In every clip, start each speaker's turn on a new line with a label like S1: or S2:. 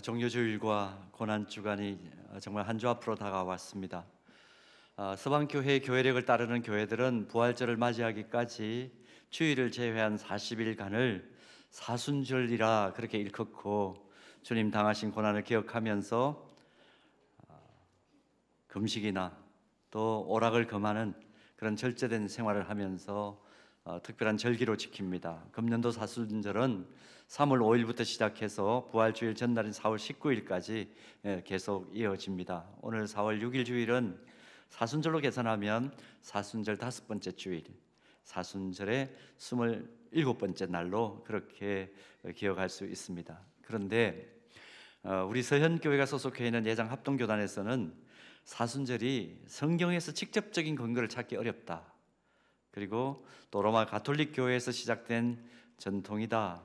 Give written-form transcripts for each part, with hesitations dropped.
S1: 종료주일과 고난주간이 정말 한 주 앞으로 다가왔습니다. 서방교회의 교회력을 따르는 교회들은 부활절을 맞이하기까지 주일을 제외한 40일간을 사순절이라 그렇게 일컫고 주님 당하신 고난을 기억하면서 금식이나 또 오락을 금하는 그런 절제된 생활을 하면서 특별한 절기로 지킵니다. 금년도 사순절은 3월 5일부터 시작해서 부활주일 전날인 4월 19일까지 계속 이어집니다. 오늘 4월 6일 주일은 사순절로 계산하면 사순절 5번째 주일, 사순절의 27번째 날로 그렇게 기억할 수 있습니다. 그런데 우리 서현교회가 소속해 있는 예장합동교단에서는 사순절이 성경에서 직접적인 근거를 찾기 어렵다, 그리고 또 로마 가톨릭 교회에서 시작된 전통이다,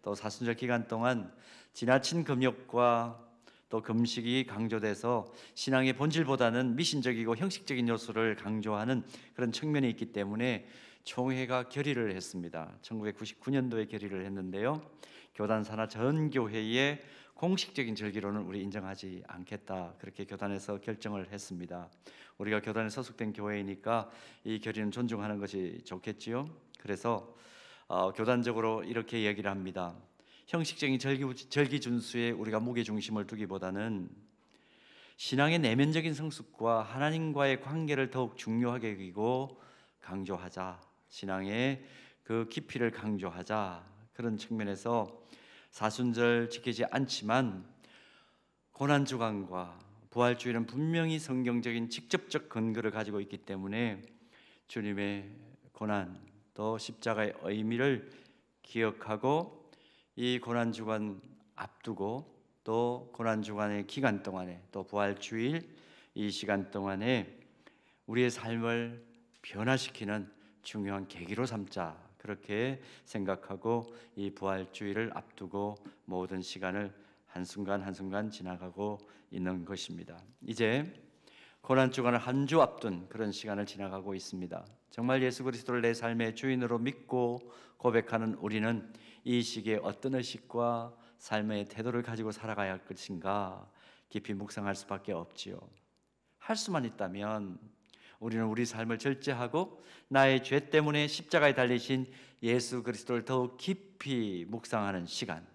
S1: 또 사순절 기간 동안 지나친 금욕과 또 금식이 강조돼서 신앙의 본질보다는 미신적이고 형식적인 요소를 강조하는 그런 측면이 있기 때문에 총회가 결의를 했습니다. 1999년도에 결의를 했는데요, 교단 산하 전 교회의 공식적인 절기로는 우리 인정하지 않겠다, 그렇게 교단에서 결정을 했습니다. 우리가 교단에 소속된 교회이니까 이 결의는 존중하는 것이 좋겠지요. 그래서 교단적으로 이렇게 얘기를 합니다. 형식적인 절기 준수에 우리가 무게 중심을 두기보다는 신앙의 내면적인 성숙과 하나님과의 관계를 더욱 중요하게 여기고 강조하자, 신앙의 그 깊이를 강조하자, 그런 측면에서 사순절 지키지 않지만 고난주간과 부활주일은 분명히 성경적인 직접적 근거를 가지고 있기 때문에 주님의 고난 또 십자가의 의미를 기억하고 이 고난주간 앞두고 또 고난주간의 기간 동안에 또 부활주일 이 시간 동안에 우리의 삶을 변화시키는 중요한 계기로 삼자, 그렇게 생각하고 이 부활주일을 앞두고 모든 시간을 한순간 한순간 지나가고 있는 것입니다. 이제 고난주간을 한 주 앞둔 그런 시간을 지나가고 있습니다. 정말 예수 그리스도를 내 삶의 주인으로 믿고 고백하는 우리는 이 시기에 어떤 의식과 삶의 태도를 가지고 살아가야 할 것인가 깊이 묵상할 수밖에 없지요. 할 수만 있다면 우리는 우리 삶을 절제하고 나의 죄 때문에 십자가에 달리신 예수 그리스도를 더욱 깊이 묵상하는 시간,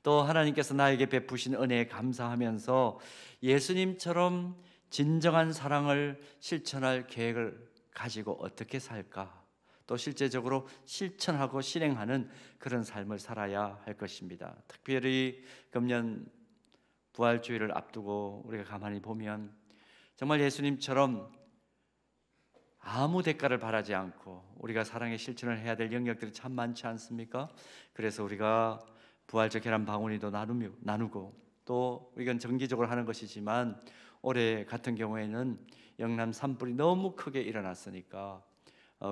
S1: 또 하나님께서 나에게 베푸신 은혜에 감사하면서 예수님처럼 진정한 사랑을 실천할 계획을 가지고 어떻게 살까, 또 실제적으로 실천하고 실행하는 그런 삶을 살아야 할 것입니다. 특별히 금년 부활주일을 앞두고 우리가 가만히 보면 정말 예수님처럼 아무 대가를 바라지 않고 우리가 사랑의 실천을 해야 될 영역들이 참 많지 않습니까? 그래서 우리가 부활절 계란 방울이도 나누고 또 이건 정기적으로 하는 것이지만 올해 같은 경우에는 영남 산불이 너무 크게 일어났으니까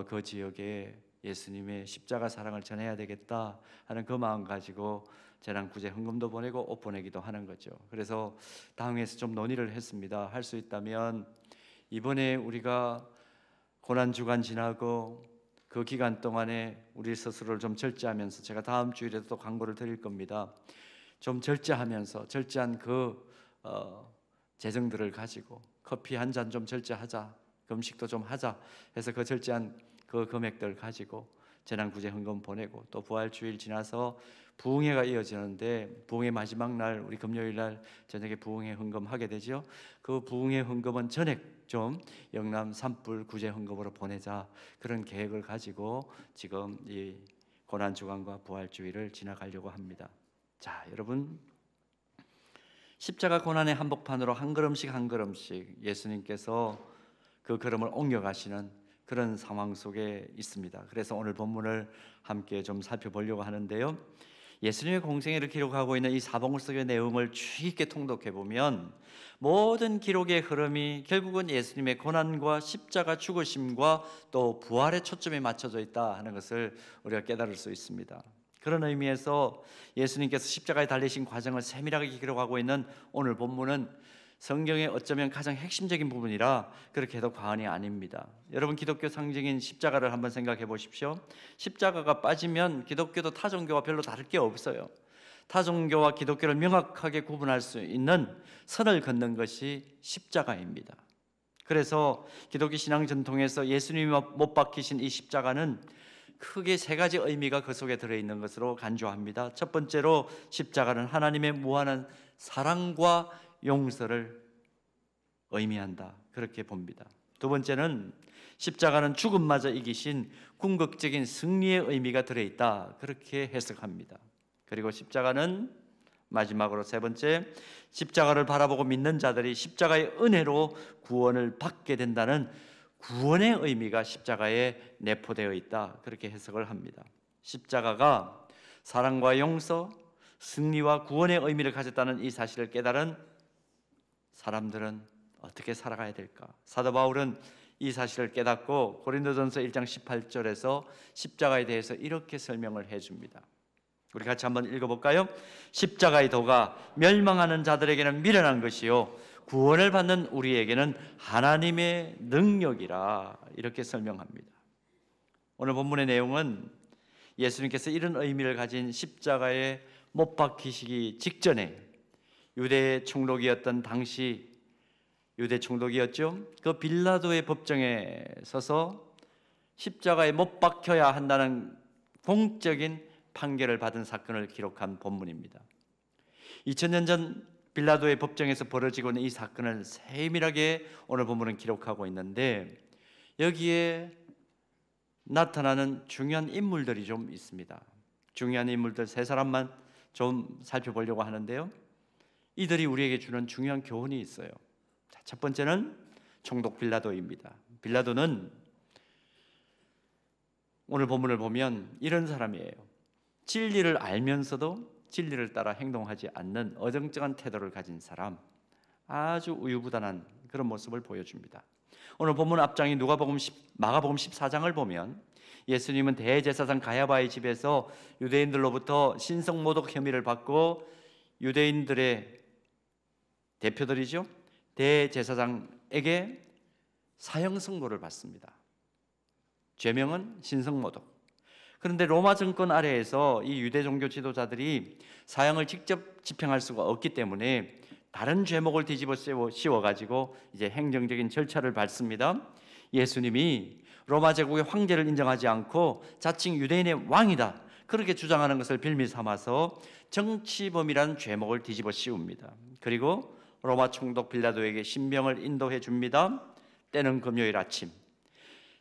S1: 그 지역에 예수님의 십자가 사랑을 전해야 되겠다 하는 그 마음 가지고 재난구제 헌금도 보내고 옷 보내기도 하는 거죠. 그래서 당에서 좀 논의를 했습니다. 할 수 있다면 이번에 우리가 고난주간 지나고 그 기간 동안에 우리 스스로를 좀 절제하면서, 제가 다음 주일에도 또 광고를 드릴 겁니다. 좀 절제하면서 절제한 그 재정들을 가지고 커피 한 잔 좀 절제하자, 금식도 좀 하자 해서 그 절제한 그 금액들 가지고 재난구제 헌금 보내고, 또 부활주일 지나서 부흥회가 이어지는데 부흥회 마지막 날 우리 금요일 날 저녁에 부흥회 헌금 하게 되죠. 그 부흥회 헌금은 전액 좀 영남 산불 구제 헌금으로 보내자, 그런 계획을 가지고 지금 이 고난주간과 부활주일을 지나가려고 합니다. 자, 여러분, 십자가 고난의 한복판으로 한 걸음씩 한 걸음씩 예수님께서 그 걸음을 옮겨가시는 그런 상황 속에 있습니다. 그래서 오늘 본문을 함께 좀 살펴보려고 하는데요, 예수님의 공생애를 기록하고 있는 이 사복음 속의 내용을 주의 깊게 통독해 보면 모든 기록의 흐름이 결국은 예수님의 고난과 십자가 죽으심과 또 부활에 초점이 맞춰져 있다 하는 것을 우리가 깨달을 수 있습니다. 그런 의미에서 예수님께서 십자가에 달리신 과정을 세밀하게 기록하고 있는 오늘 본문은 성경의 어쩌면 가장 핵심적인 부분이라 그렇게 해도 과언이 아닙니다. 여러분, 기독교 상징인 십자가를 한번 생각해 보십시오. 십자가가 빠지면 기독교도 타 종교와 별로 다를 게 없어요. 타종교와 기독교를 명확하게 구분할 수 있는 선을 긋는 것이 십자가입니다. 그래서 기독교 신앙 전통에서 예수님이 못 박히신 이 십자가는 크게 세 가지 의미가 그 속에 들어있는 것으로 간주합니다. 첫 번째로 십자가는 하나님의 무한한 사랑과 용서를 의미한다, 그렇게 봅니다. 두 번째는 십자가는 죽음마저 이기신 궁극적인 승리의 의미가 들어있다, 그렇게 해석합니다. 그리고 십자가는 마지막으로 세 번째, 십자가를 바라보고 믿는 자들이 십자가의 은혜로 구원을 받게 된다는 구원의 의미가 십자가에 내포되어 있다, 그렇게 해석을 합니다. 십자가가 사랑과 용서, 승리와 구원의 의미를 가졌다는 이 사실을 깨달은 사람들은 어떻게 살아가야 될까? 사도 바울은 이 사실을 깨닫고 고린도전서 1장 18절에서 십자가에 대해서 이렇게 설명을 해줍니다. 우리 같이 한번 읽어볼까요? 십자가의 도가 멸망하는 자들에게는 미련한 것이요 구원을 받는 우리에게는 하나님의 능력이라, 이렇게 설명합니다. 오늘 본문의 내용은 예수님께서 이런 의미를 가진 십자가에 못 박히시기 직전에 유대 총독이었던 당시 유대 총독이었죠. 그 빌라도의 법정에 서서 십자가에 못 박혀야 한다는 공적인 판결을 받은 사건을 기록한 본문입니다. 2000년 전 빌라도의 법정에서 벌어지고 있는 이 사건을 세밀하게 오늘 본문은 기록하고 있는데, 여기에 나타나는 중요한 인물들이 좀 있습니다. 중요한 인물들 세 사람만 좀 살펴보려고 하는데요, 이들이 우리에게 주는 중요한 교훈이 있어요. 첫 번째는 총독 빌라도입니다. 빌라도는 오늘 본문을 보면 이런 사람이에요. 진리를 알면서도 진리를 따라 행동하지 않는 어정쩡한 태도를 가진 사람, 아주 우유부단한 그런 모습을 보여줍니다. 오늘 본문 앞장이 마가복음 14장을 보면 예수님은 대제사장 가야바의 집에서 유대인들로부터 신성모독 혐의를 받고, 유대인들의 대표들이죠, 대제사장에게 사형 선고를 받습니다. 죄명은 신성모독. 그런데 로마 정권 아래에서 이 유대 종교 지도자들이 사형을 직접 집행할 수가 없기 때문에 다른 죄목을 뒤집어 씌워가지고 이제 행정적인 절차를 밟습니다. 예수님이 로마 제국의 황제를 인정하지 않고 자칭 유대인의 왕이다, 그렇게 주장하는 것을 빌미 삼아서 정치범이라는 죄목을 뒤집어 씌웁니다. 그리고 로마 총독 빌라도에게 신병을 인도해 줍니다. 때는 금요일 아침.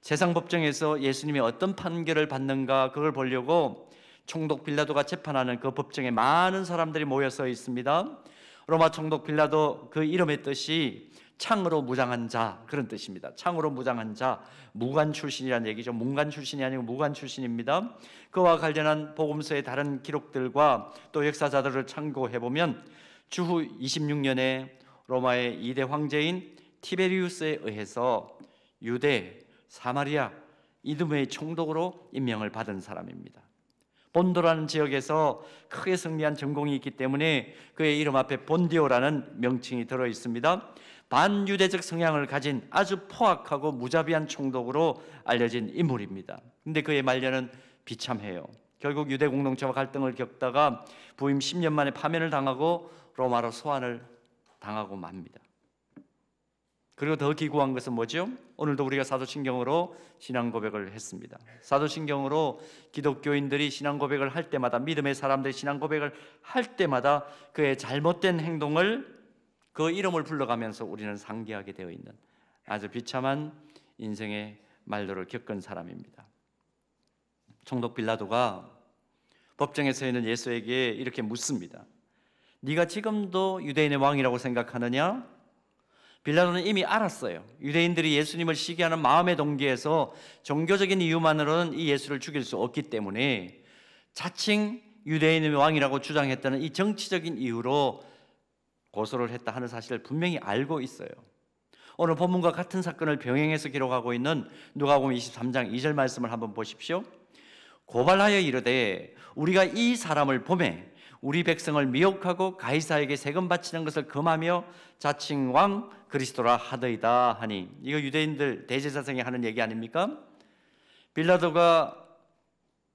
S1: 세상 법정에서 예수님이 어떤 판결을 받는가, 그걸 보려고 총독 빌라도가 재판하는 그 법정에 많은 사람들이 모여서 있습니다. 로마 총독 빌라도, 그 이름의 뜻이 창으로 무장한 자, 그런 뜻입니다. 창으로 무장한 자, 무관 출신이라는 얘기죠. 문관 출신이 아니고 무관 출신입니다. 그와 관련한 복음서의 다른 기록들과 또 역사자들을 참고해보면 주후 26년에 로마의 2대 황제인 티베리우스에 의해서 유대, 사마리아, 이두메의 총독으로 임명을 받은 사람입니다. 본도라는 지역에서 크게 승리한 전공이 있기 때문에 그의 이름 앞에 본디오라는 명칭이 들어 있습니다. 반유대적 성향을 가진 아주 포악하고 무자비한 총독으로 알려진 인물입니다. 그런데 그의 말년은 비참해요. 결국 유대 공동체와 갈등을 겪다가 부임 10년 만에 파면을 당하고 로마로 소환을 당하고 맙니다. 그리고 더 기구한 것은 뭐죠? 오늘도 우리가 사도신경으로 신앙 고백을 했습니다. 사도신경으로 기독교인들이 신앙 고백을 할 때마다, 믿음의 사람들이 신앙 고백을 할 때마다 그의 잘못된 행동을, 그 이름을 불러가면서 우리는 상기하게 되어 있는 아주 비참한 인생의 말도를 겪은 사람입니다. 총독 빌라도가 법정에 서 있는 예수에게 이렇게 묻습니다. 네가 지금도 유대인의 왕이라고 생각하느냐? 빌라도는 이미 알았어요. 유대인들이 예수님을 시기하는 마음의 동기에서 종교적인 이유만으로는 이 예수를 죽일 수 없기 때문에 자칭 유대인의 왕이라고 주장했다는 이 정치적인 이유로 고소를 했다 하는 사실을 분명히 알고 있어요. 오늘 본문과 같은 사건을 병행해서 기록하고 있는 누가복음 23장 2절 말씀을 한번 보십시오. 고발하여 이르되 우리가 이 사람을 보매 우리 백성을 미혹하고 가이사에게 세금 바치는 것을 금하며 자칭 왕 그리스도라 하더이다 하니, 이거 유대인들 대제사장이 하는 얘기 아닙니까? 빌라도가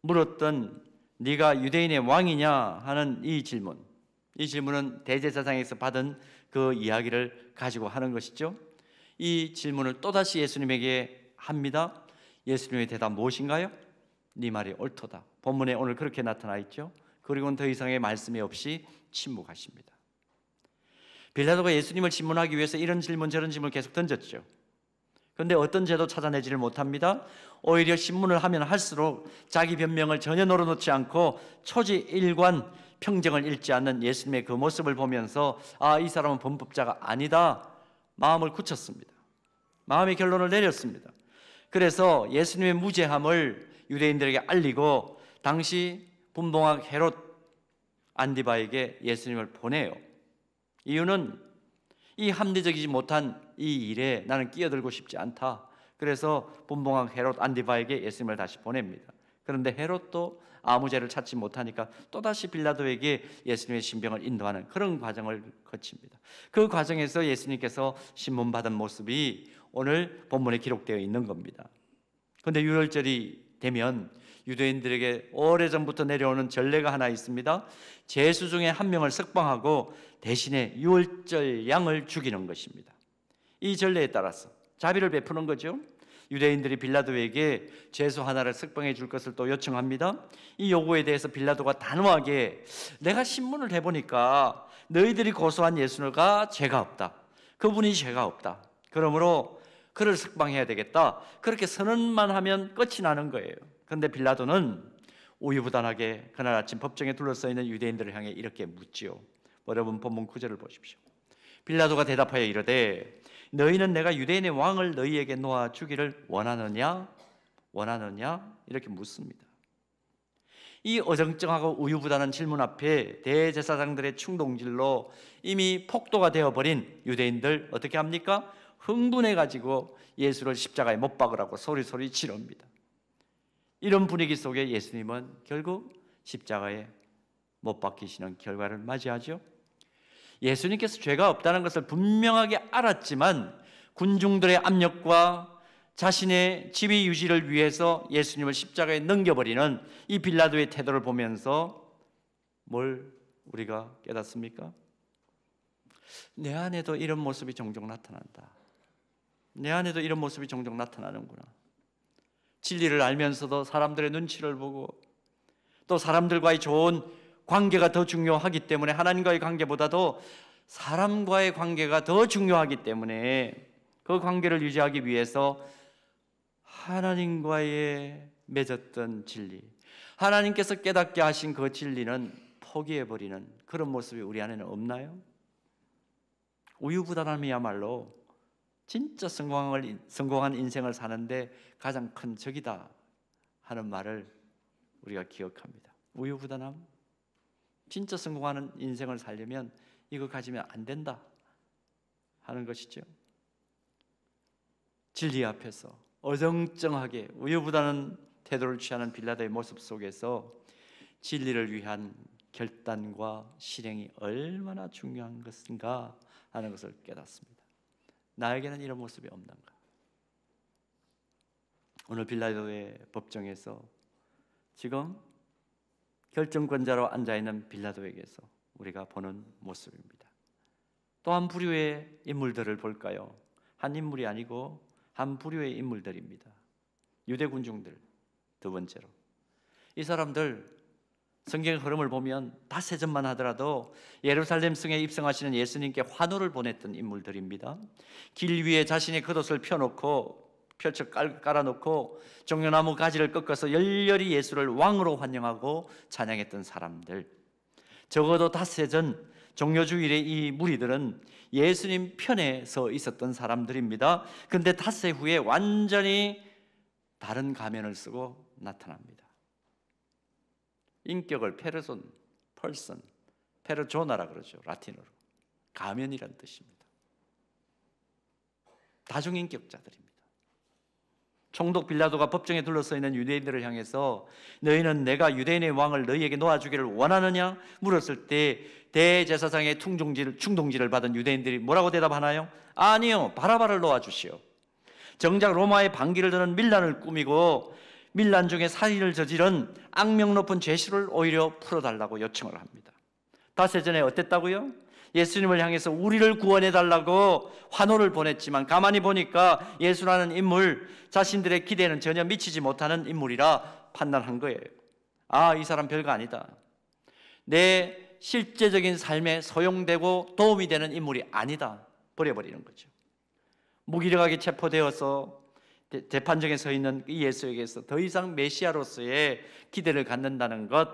S1: 물었던 네가 유대인의 왕이냐 하는 이 질문은 대제사장에서 받은 그 이야기를 가지고 하는 것이죠. 이 질문을 또다시 예수님에게 합니다. 예수님의 대답 무엇인가요? 네 말이 옳도다. 본문에 오늘 그렇게 나타나 있죠. 그리고는 더 이상의 말씀이 없이 침묵하십니다. 빌라도가 예수님을 신문하기 위해서 이런 질문 저런 질문을 계속 던졌죠. 그런데 어떤 죄도 찾아내지를 못합니다. 오히려 신문을 하면 할수록 자기 변명을 전혀 노려놓지 않고 초지일관 평정을 잃지 않는 예수님의 그 모습을 보면서 이 사람은 범법자가 아니다, 마음을 굳혔습니다. 마음의 결론을 내렸습니다. 그래서 예수님의 무죄함을 유대인들에게 알리고 당시 분봉왕 헤롯 안디바에게 예수님을 보내요. 이유는 이 합리적이지 못한 이 일에 나는 끼어들고 싶지 않다. 그래서 분봉왕 헤롯 안디바에게 예수님을 다시 보냅니다. 그런데 헤롯도 아무 죄를 찾지 못하니까 또다시 빌라도에게 예수님의 신병을 인도하는 그런 과정을 거칩니다. 그 과정에서 예수님께서 신문받은 모습이 오늘 본문에 기록되어 있는 겁니다. 그런데 유월절이 되면 유대인들에게 오래전부터 내려오는 전례가 하나 있습니다. 제수 중에 한 명을 석방하고 대신에 유월절 양을 죽이는 것입니다. 이 전례에 따라서 자비를 베푸는 거죠. 유대인들이 빌라도에게 제수 하나를 석방해 줄 것을 또 요청합니다. 이 요구에 대해서 빌라도가 단호하게 내가 신문을 해보니까 너희들이 고소한 예수가 죄가 없다. 그분이 죄가 없다. 그러므로 그를 석방해야 되겠다. 그렇게 선언만 하면 끝이 나는 거예요. 그런데 빌라도는 우유부단하게 그날 아침 법정에 둘러싸여 있는 유대인들을 향해 이렇게 묻지요. 여러분 본문 9절을 보십시오. 빌라도가 대답하여 이르되 너희는 내가 유대인의 왕을 너희에게 놓아 주기를 원하느냐? 이렇게 묻습니다. 이 어정쩡하고 우유부단한 질문 앞에 대제사장들의 충동질로 이미 폭도가 되어버린 유대인들 어떻게 합니까? 흥분해가지고 예수를 십자가에 못 박으라고 소리소리 지릅니다. 이런 분위기 속에 예수님은 결국 십자가에 못 박히시는 결과를 맞이하죠. 예수님께서 죄가 없다는 것을 분명하게 알았지만 군중들의 압력과 자신의 지위 유지를 위해서 예수님을 십자가에 넘겨버리는 이 빌라도의 태도를 보면서 뭘 우리가 깨닫습니까? 내 안에도 이런 모습이 종종 나타난다. 내 안에도 이런 모습이 종종 나타나는구나. 진리를 알면서도 사람들의 눈치를 보고 또 사람들과의 좋은 관계가 더 중요하기 때문에 하나님과의 관계보다도 사람과의 관계가 더 중요하기 때문에 그 관계를 유지하기 위해서 하나님과의 맺었던 진리, 하나님께서 깨닫게 하신 그 진리는 포기해버리는 그런 모습이 우리 안에는 없나요? 우유부단함이야말로 진짜 성공한 인생을 사는데 가장 큰 적이다 하는 말을 우리가 기억합니다. 우유부단함, 진짜 성공하는 인생을 살려면 이거 가지면 안 된다 하는 것이죠. 진리 앞에서 어정쩡하게 우유부단한 태도를 취하는 빌라도의 모습 속에서 진리를 위한 결단과 실행이 얼마나 중요한 것인가 하는 것을 깨닫습니다. 나에게는 이런 모습이 없는가? 오늘 빌라도의 법정에서 지금 결정권자로 앉아있는 빌라도에게서 우리가 보는 모습입니다. 또 한 부류의 인물들을 볼까요? 한 인물이 아니고 한 부류의 인물들입니다. 유대 군중들, 두 번째로 이 사람들 성경의 흐름을 보면 닷새전만 하더라도 예루살렘 성에 입성하시는 예수님께 환호를 보냈던 인물들입니다. 길 위에 자신의 겉옷을 펼쳐 깔아놓고 종려나무 가지를 꺾어서 열렬히 예수를 왕으로 환영하고 찬양했던 사람들, 적어도 닷새전 종려주일에 이 무리들은 예수님 편에 서 있었던 사람들입니다. 그런데 닷새 후에 완전히 다른 가면을 쓰고 나타납니다. 인격을 펄슨, 페르조나라 그러죠. 라틴어로. 가면이란 뜻입니다. 다중인격자들입니다. 총독 빌라도가 법정에 둘러서 있는 유대인들을 향해서 너희는 내가 유대인의 왕을 너희에게 놓아주기를 원하느냐 물었을 때 대제사장의 충동질을 받은 유대인들이 뭐라고 대답하나요? 아니요, 바라바를 놓아주시오. 정작 로마의 반기를 드는 밀란을 꾸미고 밀란 중에 살인을 저지른 악명 높은 죄수를 오히려 풀어달라고 요청을 합니다. 닷새 전에 어땠다고요? 예수님을 향해서 우리를 구원해달라고 환호를 보냈지만 가만히 보니까 예수라는 인물, 자신들의 기대는 전혀 미치지 못하는 인물이라 판단한 거예요. 아, 이 사람 별거 아니다. 내 실제적인 삶에 소용되고 도움이 되는 인물이 아니다. 버려버리는 거죠. 무기력하게 체포되어서 재판정에 서 있는 이 예수에게서 더 이상 메시아로서의 기대를 갖는다는 것,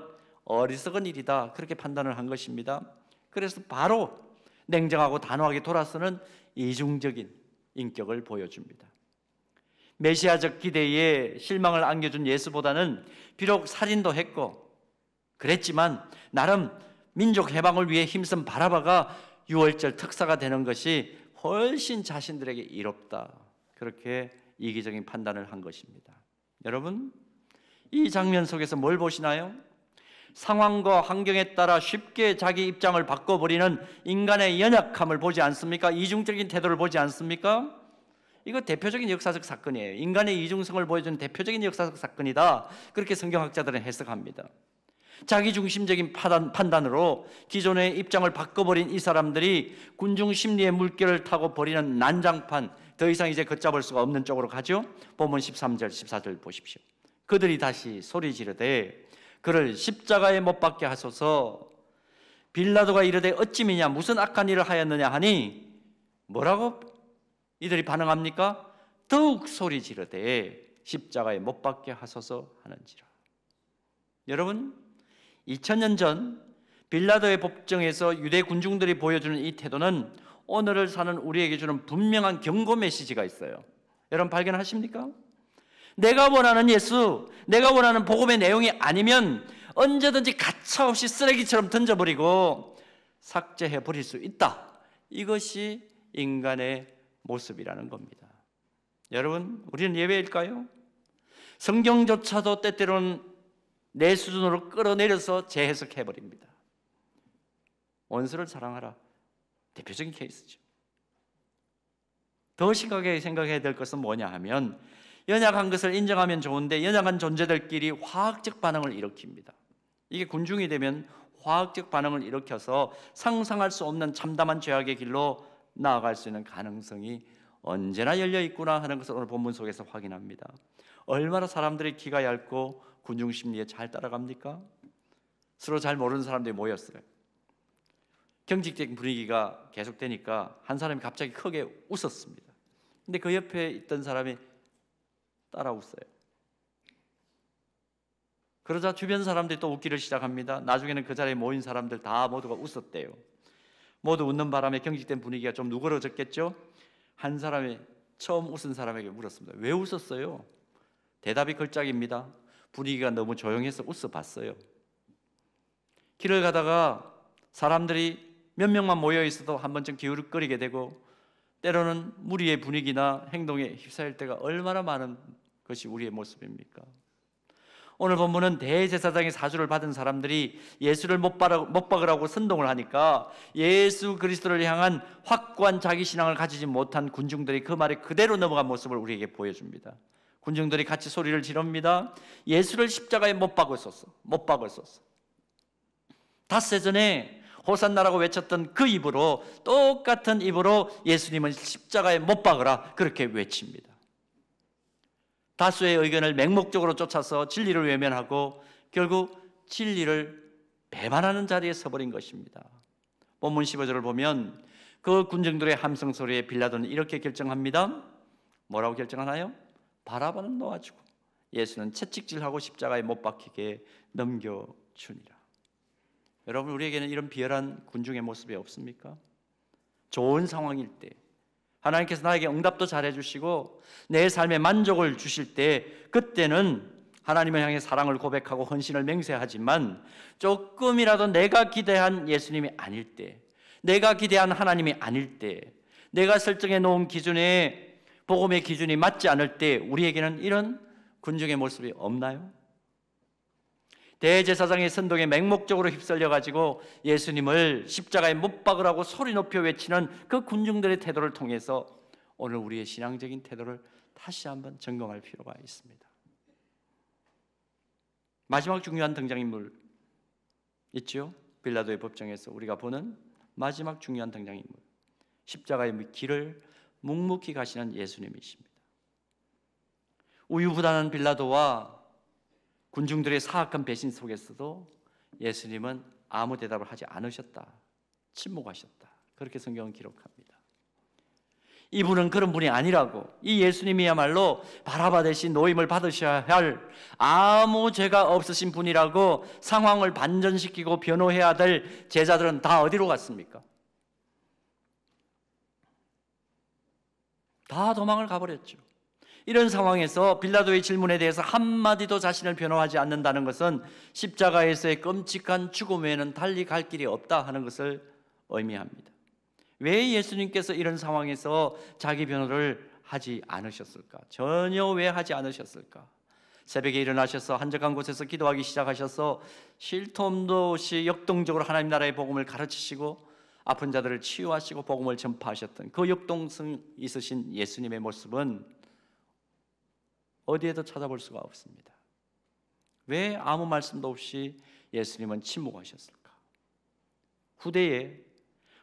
S1: 어리석은 일이다. 그렇게 판단을 한 것입니다. 그래서 바로 냉정하고 단호하게 돌아서는 이중적인 인격을 보여줍니다. 메시아적 기대에 실망을 안겨준 예수보다는 비록 살인도 했고 그랬지만 나름 민족 해방을 위해 힘쓴 바라바가 6월절 특사가 되는 것이 훨씬 자신들에게 이롭다. 그렇게 이기적인 판단을 한 것입니다. 여러분, 이 장면 속에서 뭘 보시나요? 상황과 환경에 따라 쉽게 자기 입장을 바꿔버리는 인간의 연약함을 보지 않습니까? 이중적인 태도를 보지 않습니까? 이거 대표적인 역사적 사건이에요. 인간의 이중성을 보여주는 대표적인 역사적 사건이다. 그렇게 성경학자들은 해석합니다. 자기중심적인 판단으로 기존의 입장을 바꿔버린 이 사람들이 군중 심리의 물결을 타고 버리는 난장판, 더 이상 이제 걷잡을 수가 없는 쪽으로 가죠. 본문 13절, 14절 보십시오. 그들이 다시 소리 지르되 그를 십자가에 못 박게 하소서. 빌라도가 이르되 어찌미냐 무슨 악한 일을 하였느냐 하니 뭐라고 이들이 반응합니까? 더욱 소리 지르되 십자가에 못 박게 하소서 하는지라. 여러분, 2000년 전 빌라도의 법정에서 유대 군중들이 보여주는 이 태도는 오늘을 사는 우리에게 주는 분명한 경고 메시지가 있어요. 여러분 발견하십니까? 내가 원하는 예수, 내가 원하는 복음의 내용이 아니면 언제든지 가차없이 쓰레기처럼 던져버리고 삭제해버릴 수 있다. 이것이 인간의 모습이라는 겁니다. 여러분, 우리는 예외일까요? 성경조차도 때때로는 내 수준으로 끌어내려서 재해석해버립니다. 원수를 사랑하라. 대표적인 케이스죠. 더 심각하게 생각해야 될 것은 뭐냐 하면 연약한 것을 인정하면 좋은데 연약한 존재들끼리 화학적 반응을 일으킵니다. 이게 군중이 되면 화학적 반응을 일으켜서 상상할 수 없는 참담한 죄악의 길로 나아갈 수 있는 가능성이 언제나 열려 있구나 하는 것을 오늘 본문 속에서 확인합니다. 얼마나 사람들이 기가 얇고 군중 심리에 잘 따라갑니까? 서로 잘 모르는 사람들이 모였어요. 경직적인 분위기가 계속되니까 한 사람이 갑자기 크게 웃었습니다. 근데 그 옆에 있던 사람이 따라 웃어요. 그러자 주변 사람들이 또 웃기를 시작합니다. 나중에는 그 자리에 모인 사람들 다 모두가 웃었대요. 모두 웃는 바람에 경직된 분위기가 좀 누그러졌겠죠? 한 사람이 처음 웃은 사람에게 물었습니다. 왜 웃었어요? 대답이 걸작입니다. 분위기가 너무 조용해서 웃어봤어요. 길을 가다가 사람들이 몇 명만 모여 있어도 한 번쯤 기울거리게 되고 때로는 무리의 분위기나 행동에 휩싸일 때가 얼마나 많은 것이 우리의 모습입니까? 오늘 본문은 대제사장의 사주를 받은 사람들이 예수를 못 박으라고 선동을 하니까 예수 그리스도를 향한 확고한 자기신앙을 가지지 못한 군중들이 그 말에 그대로 넘어간 모습을 우리에게 보여줍니다. 군중들이 같이 소리를 지릅니다. 예수를 십자가에 못 박으소서, 못 박으소서. 닷새 전에 호산나라고 외쳤던 그 입으로, 똑같은 입으로 예수님은 십자가에 못 박으라 그렇게 외칩니다. 다수의 의견을 맹목적으로 쫓아서 진리를 외면하고 결국 진리를 배반하는 자리에 서버린 것입니다. 본문 15절을 보면 그 군중들의 함성 소리에 빌라도는 이렇게 결정합니다. 뭐라고 결정하나요? 바라바는 놓아주고 예수는 채찍질하고 십자가에 못 박히게 넘겨주니라. 여러분, 우리에게는 이런 비열한 군중의 모습이 없습니까? 좋은 상황일 때 하나님께서 나에게 응답도 잘해주시고 내 삶에 만족을 주실 때 그때는 하나님을 향해 사랑을 고백하고 헌신을 맹세하지만 조금이라도 내가 기대한 예수님이 아닐 때, 내가 기대한 하나님이 아닐 때, 내가 설정해 놓은 기준에 복음의 기준이 맞지 않을 때 우리에게는 이런 군중의 모습이 없나요? 대제사장의 선동에 맹목적으로 휩쓸려가지고 예수님을 십자가에 못 박으라고 소리 높여 외치는 그 군중들의 태도를 통해서 오늘 우리의 신앙적인 태도를 다시 한번 점검할 필요가 있습니다. 마지막 중요한 등장인물 있죠? 빌라도의 법정에서 우리가 보는 마지막 중요한 등장인물, 십자가의 길을 묵묵히 가시는 예수님이십니다. 우유부단한 빌라도와 군중들의 사악한 배신 속에서도 예수님은 아무 대답을 하지 않으셨다. 침묵하셨다. 그렇게 성경은 기록합니다. 이분은 그런 분이 아니라고, 이 예수님이야말로 바라바 대신 노임을 받으셔야 할 아무 죄가 없으신 분이라고 상황을 반전시키고 변호해야 될 제자들은 다 어디로 갔습니까? 다 도망을 가버렸죠. 이런 상황에서 빌라도의 질문에 대해서 한마디도 자신을 변호하지 않는다는 것은 십자가에서의 끔찍한 죽음 외에는 달리 갈 길이 없다 하는 것을 의미합니다. 왜 예수님께서 이런 상황에서 자기 변호를 하지 않으셨을까? 전혀 왜 하지 않으셨을까? 새벽에 일어나셔서 한적한 곳에서 기도하기 시작하셔서 쉴 틈도 없이 역동적으로 하나님 나라의 복음을 가르치시고 아픈 자들을 치유하시고 복음을 전파하셨던 그 역동성 있으신 예수님의 모습은 어디에도 찾아볼 수가 없습니다. 왜 아무 말씀도 없이 예수님은 침묵하셨을까? 후대에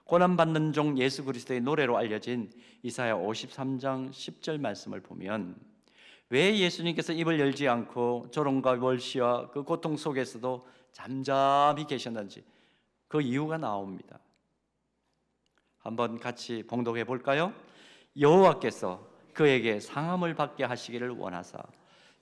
S1: 고난받는 종 예수 그리스도의 노래로 알려진 이사야 53장 10절 말씀을 보면 왜 예수님께서 입을 열지 않고 조롱과 월시와 그 고통 속에서도 잠잠히 계셨는지 그 이유가 나옵니다. 한번 같이 봉독해 볼까요? 여호와께서 그에게 상함을 받게 하시기를 원하사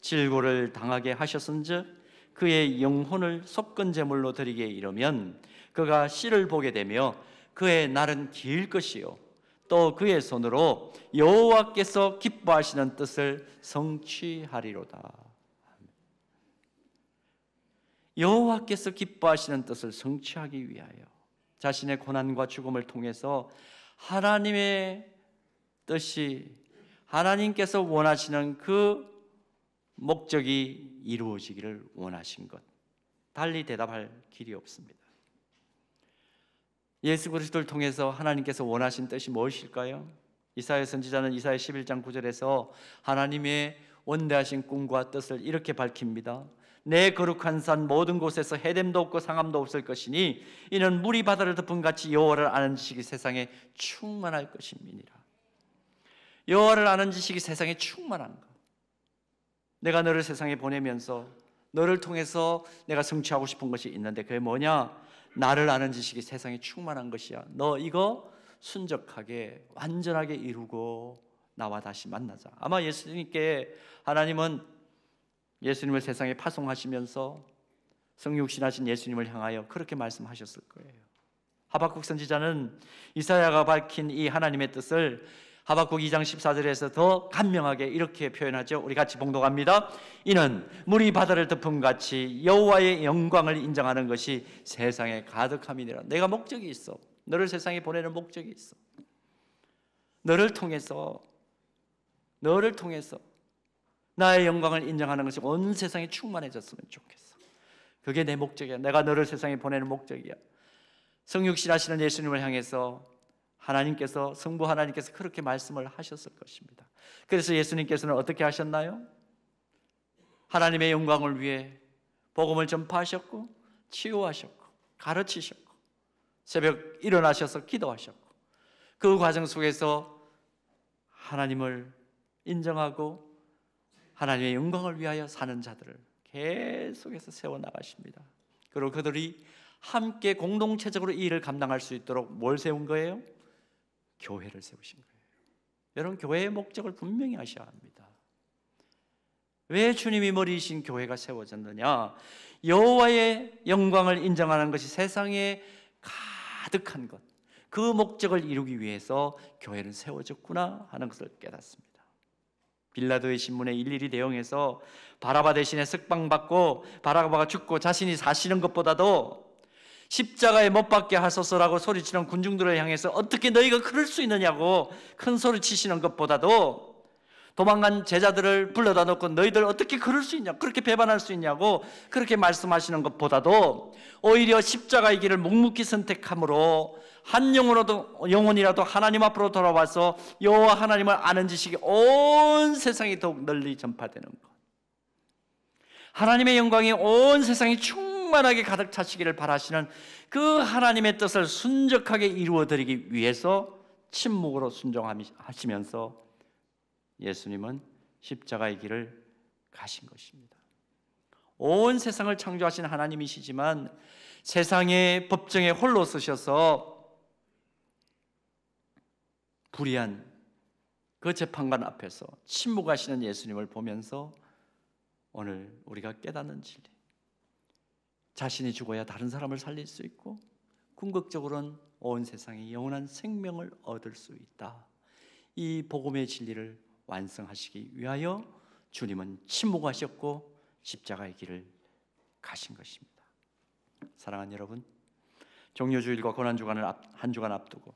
S1: 질고를 당하게 하셨은즉 그의 영혼을 속건 제물로 드리게 이르면 그가 씨를 보게 되며 그의 날은 길 것이요 또 그의 손으로 여호와께서 기뻐하시는 뜻을 성취하리로다. 여호와께서 기뻐하시는 뜻을 성취하기 위하여 자신의 고난과 죽음을 통해서 하나님의 뜻이, 하나님께서 원하시는 그 목적이 이루어지기를 원하신 것, 달리 대답할 길이 없습니다. 예수 그리스도를 통해서 하나님께서 원하신 뜻이 무엇일까요? 이사야 선지자는 이사야 11장 9절에서 하나님의 원대하신 꿈과 뜻을 이렇게 밝힙니다. 내 거룩한 산 모든 곳에서 해됨도 없고 상함도 없을 것이니 이는 물이 바다를 덮은 같이 여호와를 아는 지식이 세상에 충만할 것임이니라. 여호와를 아는 지식이 세상에 충만한 것. 내가 너를 세상에 보내면서 너를 통해서 내가 성취하고 싶은 것이 있는데 그게 뭐냐? 나를 아는 지식이 세상에 충만한 것이야. 너 이거 순적하게 완전하게 이루고 나와 다시 만나자. 아마 예수님께 하나님은 예수님을 세상에 파송하시면서 성육신하신 예수님을 향하여 그렇게 말씀하셨을 거예요. 하박국 선지자는 이사야가 밝힌 이 하나님의 뜻을 하박국 2장 14절에서 더 간명하게 이렇게 표현하죠. 우리 같이 봉독합니다. 이는 물이 바다를 덮음 같이 여호와의 영광을 인정하는 것이 세상에 가득함이니라. 내가 목적이 있어. 너를 세상에 보내는 목적이 있어. 너를 통해서 나의 영광을 인정하는 것이 온 세상에 충만해졌으면 좋겠어. 그게 내 목적이야. 내가 너를 세상에 보내는 목적이야. 성육신하시는 예수님을 향해서 하나님께서, 성부 하나님께서 그렇게 말씀을 하셨을 것입니다. 그래서 예수님께서는 어떻게 하셨나요? 하나님의 영광을 위해 복음을 전파하셨고 치유하셨고 가르치셨고 새벽 일어나셔서 기도하셨고 그 과정 속에서 하나님을 인정하고 하나님의 영광을 위하여 사는 자들을 계속해서 세워나가십니다. 그리고 그들이 함께 공동체적으로 이 일을 감당할 수 있도록 뭘 세운 거예요? 교회를 세우신 거예요. 여러분, 교회의 목적을 분명히 하셔야 합니다. 왜 주님이 머리이신 교회가 세워졌느냐? 여호와의 영광을 인정하는 것이 세상에 가득한 것, 그 목적을 이루기 위해서 교회는 세워졌구나 하는 것을 깨닫습니다. 빌라도의 신문에 일일이 대응해서 바라바 대신에 석방받고 바라바가 죽고 자신이 사시는 것보다도 십자가에 못 박게 하소서라고 소리치는 군중들을 향해서 어떻게 너희가 그럴 수 있느냐고 큰 소리 치시는 것보다도 도망간 제자들을 불러다 놓고 너희들 어떻게 그럴 수 있냐, 그렇게 배반할 수 있냐고 그렇게 말씀하시는 것보다도 오히려 십자가의 길을 묵묵히 선택함으로 한 영혼이라도 하나님 앞으로 돌아와서 여호와 하나님을 아는 지식이 온 세상에 더욱 널리 전파되는 것, 하나님의 영광이 온 세상에 충만하게 가득 차시기를 바라시는 그 하나님의 뜻을 순적하게 이루어드리기 위해서 침묵으로 순종하시면서 예수님은 십자가의 길을 가신 것입니다. 온 세상을 창조하신 하나님이시지만 세상의 법정에 홀로 서셔서 불의한 그 재판관 앞에서 침묵하시는 예수님을 보면서 오늘 우리가 깨닫는 진리, 자신이 죽어야 다른 사람을 살릴 수 있고 궁극적으로는 온 세상에 영원한 생명을 얻을 수 있다. 이 복음의 진리를 완성하시기 위하여 주님은 침묵하셨고 십자가의 길을 가신 것입니다. 사랑하는 여러분, 종료주일과 고난주간을 한 주간 앞두고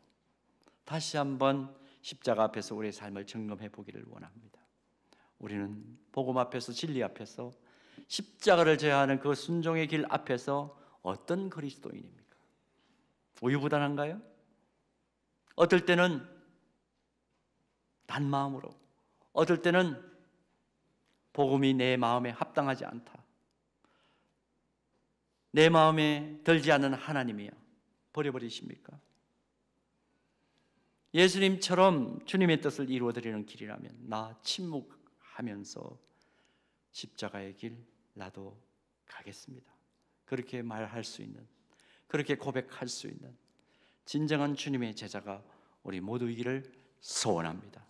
S1: 다시 한번 십자가 앞에서 우리의 삶을 점검해 보기를 원합니다. 우리는 복음 앞에서, 진리 앞에서, 십자가를 제어하는 그 순종의 길 앞에서 어떤 그리스도인입니까? 우유부단한가요? 어떨 때는 단마음으로, 어떨 때는 복음이 내 마음에 합당하지 않다, 내 마음에 들지 않는 하나님이여 버려버리십니까? 예수님처럼 주님의 뜻을 이루어드리는 길이라면 나 침묵하면서 십자가의 길 나도 가겠습니다. 그렇게 말할 수 있는, 그렇게 고백할 수 있는 진정한 주님의 제자가 우리 모두이기를 소원합니다.